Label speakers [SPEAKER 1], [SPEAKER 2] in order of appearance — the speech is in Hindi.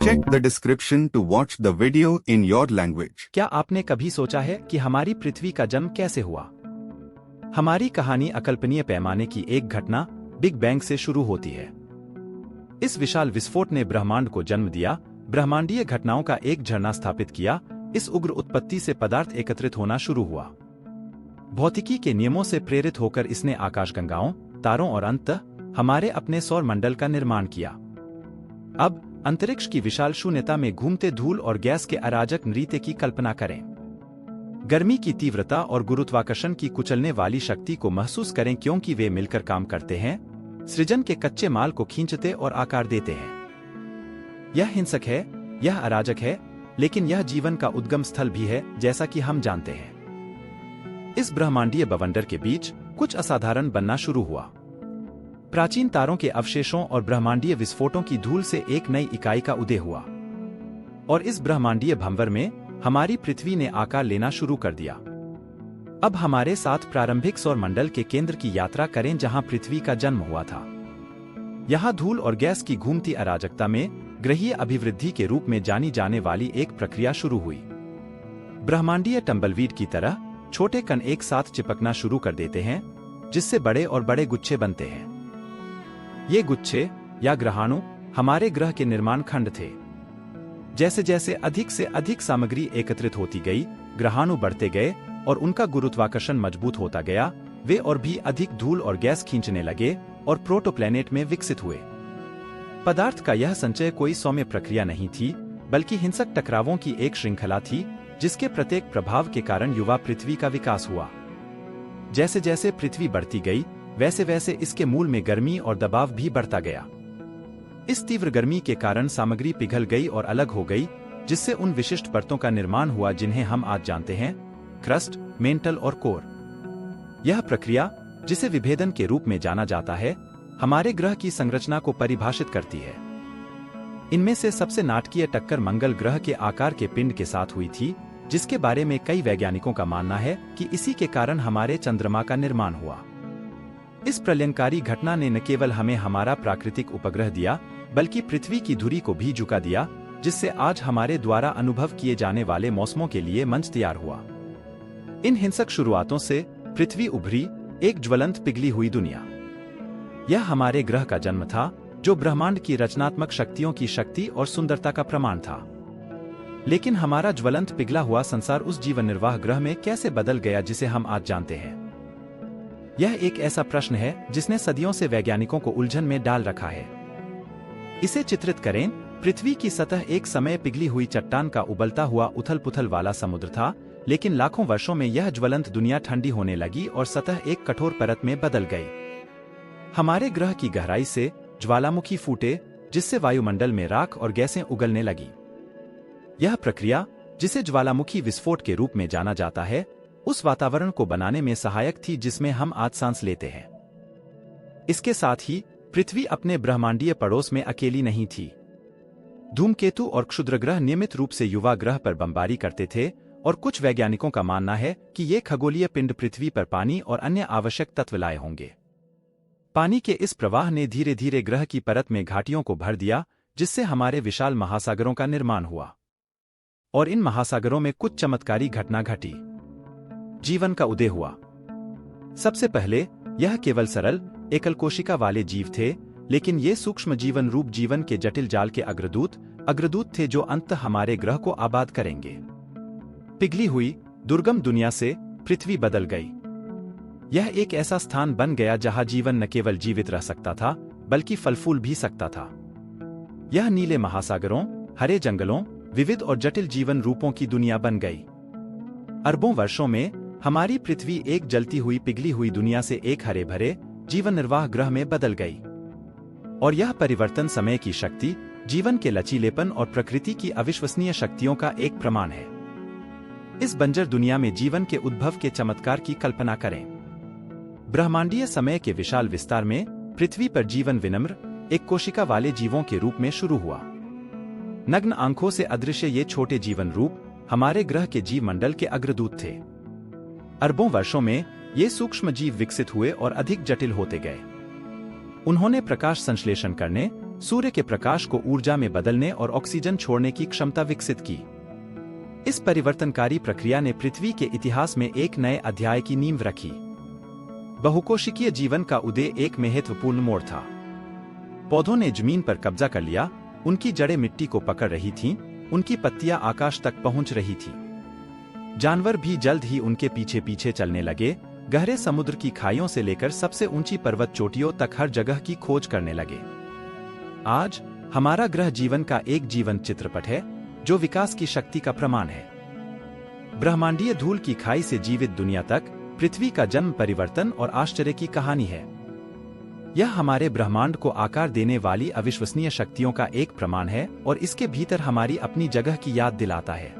[SPEAKER 1] Check the description to watch the video in your language.
[SPEAKER 2] क्या आपने कभी सोचा है कि हमारी पृथ्वी का जन्म कैसे हुआ? हमारी कहानी अकल्पनीय पैमाने की एक घटना बिग बैंग से शुरू होती है। इस विशाल विस्फोट ने ब्रह्मांड को जन्म दिया, ब्रह्मांडीय घटनाओं का एक झरना स्थापित किया। इस उग्र उत्पत्ति से पदार्थ एकत्रित होना शुरू हुआ। भौतिकी के नियमों से प्रेरित होकर इसने आकाशगंगाओं, तारों और अंततः हमारे अपने सौर मंडल का निर्माण किया। अब अंतरिक्ष की विशाल शून्यता में घूमते धूल और गैस के अराजक नृत्य की कल्पना करें। गर्मी की तीव्रता और गुरुत्वाकर्षण की कुचलने वाली शक्ति को महसूस करें, क्योंकि वे मिलकर काम करते हैं, सृजन के कच्चे माल को खींचते और आकार देते हैं। यह हिंसक है, यह अराजक है, लेकिन यह जीवन का उद्गम स्थल भी है, जैसा कि हम जानते हैं। इस ब्रह्मांडीय बवंडर के बीच कुछ असाधारण बनना शुरू हुआ। प्राचीन तारों के अवशेषों और ब्रह्मांडीय विस्फोटों की धूल से एक नई इकाई का उदय हुआ, और इस ब्रह्मांडीय भंवर में हमारी पृथ्वी ने आकार लेना शुरू कर दिया। अब हमारे साथ प्रारंभिक सौर मंडल के केंद्र की यात्रा करें, जहां पृथ्वी का जन्म हुआ था। यहां धूल और गैस की घूमती अराजकता में ग्रहीय अभिवृद्धि के रूप में जानी जाने वाली एक प्रक्रिया शुरू हुई। ब्रह्मांडीय टम्बलवीड की तरह छोटे कण एक साथ चिपकना शुरू कर देते हैं, जिससे बड़े और बड़े गुच्छे बनते हैं। ये गुच्छे या ग्रहाणु हमारे ग्रह के निर्माण खंड थे। जैसे जैसे अधिक से अधिक सामग्री एकत्रित होती गई, ग्रहाणु बढ़ते गए और उनका गुरुत्वाकर्षण मजबूत होता गया। वे और भी अधिक धूल और गैस खींचने लगे और प्रोटोप्लैनेट में विकसित हुए। पदार्थ का यह संचय कोई सौम्य प्रक्रिया नहीं थी, बल्कि हिंसक टकरावों की एक श्रृंखला थी, जिसके प्रत्येक प्रभाव के कारण युवा पृथ्वी का विकास हुआ। जैसे जैसे पृथ्वी बढ़ती गई, वैसे वैसे इसके मूल में गर्मी और दबाव भी बढ़ता गया। इस तीव्र गर्मी के कारण सामग्री पिघल गई और अलग हो गई, जिससे उन विशिष्ट परतों का निर्माण हुआ जिन्हें हम आज जानते हैं: क्रस्ट, मेंटल और कोर। यह प्रक्रिया, जिसे विभेदन के रूप में जाना जाता है, हमारे ग्रह की संरचना को परिभाषित करती है। इनमें से सबसे नाटकीय टक्कर मंगल ग्रह के आकार के पिंड के साथ हुई थी, जिसके बारे में कई वैज्ञानिकों का मानना है कि इसी के कारण हमारे चंद्रमा का निर्माण हुआ। इस प्रलयंकारी घटना ने न केवल हमें हमारा प्राकृतिक उपग्रह दिया, बल्कि पृथ्वी की धुरी को भी झुका दिया, जिससे आज हमारे द्वारा अनुभव किए जाने वाले मौसमों के लिए मंच तैयार हुआ। इन हिंसक शुरुआतों से पृथ्वी उभरी, एक ज्वलंत पिघली हुई दुनिया। यह हमारे ग्रह का जन्म था, जो ब्रह्मांड की रचनात्मक शक्तियों की शक्ति और सुंदरता का प्रमाण था। लेकिन हमारा ज्वलंत पिघला हुआ संसार उस जीवन निर्वाह ग्रह में कैसे बदल गया जिसे हम आज जानते हैं? यह एक ऐसा प्रश्न है जिसने सदियों से वैज्ञानिकों को उलझन में डाल रखा है। इसे चित्रित करें। पृथ्वी की सतह एक समय पिघली हुई चट्टान का उबलता हुआ उथल-पुथल वाला समुद्र था, लेकिन लाखों वर्षों में यह ज्वलंत दुनिया ठंडी होने लगी और सतह एक कठोर परत में बदल गई। हमारे ग्रह की गहराई से ज्वालामुखी फूटे, जिससे वायुमंडल में राख और गैसें उगलने लगी। यह प्रक्रिया, जिसे ज्वालामुखी विस्फोट के रूप में जाना जाता है, उस वातावरण को बनाने में सहायक थी जिसमें हम आज सांस लेते हैं। इसके साथ ही पृथ्वी अपने ब्रह्मांडीय पड़ोस में अकेली नहीं थी। धूमकेतु और क्षुद्रग्रह नियमित रूप से युवा ग्रह पर बमबारी करते थे, और कुछ वैज्ञानिकों का मानना है कि ये खगोलीय पिंड पृथ्वी पर पानी और अन्य आवश्यक तत्व लाए होंगे। पानी के इस प्रवाह ने धीरे धीरे ग्रह की परत में घाटियों को भर दिया, जिससे हमारे विशाल महासागरों का निर्माण हुआ। और इन महासागरों में कुछ चमत्कारी घटना घटी। जीवन का उदय हुआ। सबसे पहले यह केवल सरल, एकल कोशिका वाले जीव थे, लेकिन ये सूक्ष्म जीवन रूप जीवन के जटिल जाल के अग्रदूत थे, जो अंततः हमारे ग्रह को आबाद करेंगे। पिघली हुई, दुर्गम दुनिया से पृथ्वी बदल गई। यह एक ऐसा स्थान बन गया जहां जीवन न केवल जीवित रह सकता था, बल्कि फल फूल भी सकता था। यह नीले महासागरों, हरे जंगलों, विविध और जटिल जीवन रूपों की दुनिया बन गई। अरबों वर्षों में हमारी पृथ्वी एक जलती हुई पिघली हुई दुनिया से एक हरे भरे जीवन निर्वाह ग्रह में बदल गई। और यह परिवर्तन समय की शक्ति, जीवन के लचीलेपन और प्रकृति की अविश्वसनीय शक्तियों का एक प्रमाण है। इस बंजर दुनिया में जीवन के उद्भव के चमत्कार की कल्पना करें। ब्रह्मांडीय समय के विशाल विस्तार में पृथ्वी पर जीवन विनम्र, एक कोशिका वाले जीवों के रूप में शुरू हुआ। नग्न आंखों से अदृश्य ये छोटे जीवन रूप हमारे ग्रह के जीव मंडल के अग्रदूत थे। अरबों वर्षों में ये सूक्ष्म जीव विकसित हुए और अधिक जटिल होते गए। उन्होंने प्रकाश संश्लेषण करने, सूर्य के प्रकाश को ऊर्जा में बदलने और ऑक्सीजन छोड़ने की क्षमता विकसित की। इस परिवर्तनकारी प्रक्रिया ने पृथ्वी के इतिहास में एक नए अध्याय की नींव रखी। बहुकोशिकीय जीवन का उदय एक महत्वपूर्ण मोड़ था। पौधों ने जमीन पर कब्जा कर लिया, उनकी जड़ें मिट्टी को पकड़ रही थीं, उनकी पत्तियां आकाश तक पहुंच रही थीं। जानवर भी जल्द ही उनके पीछे पीछे चलने लगे, गहरे समुद्र की खाइयों से लेकर सबसे ऊंची पर्वत चोटियों तक हर जगह की खोज करने लगे। आज हमारा ग्रह जीवन का एक जीवंत चित्रपट है, जो विकास की शक्ति का प्रमाण है। ब्रह्मांडीय धूल की खाई से जीवित दुनिया तक पृथ्वी का जन्म, परिवर्तन और आश्चर्य की कहानी है। यह हमारे ब्रह्मांड को आकार देने वाली अविश्वसनीय शक्तियों का एक प्रमाण है और इसके भीतर हमारी अपनी जगह की याद दिलाता है।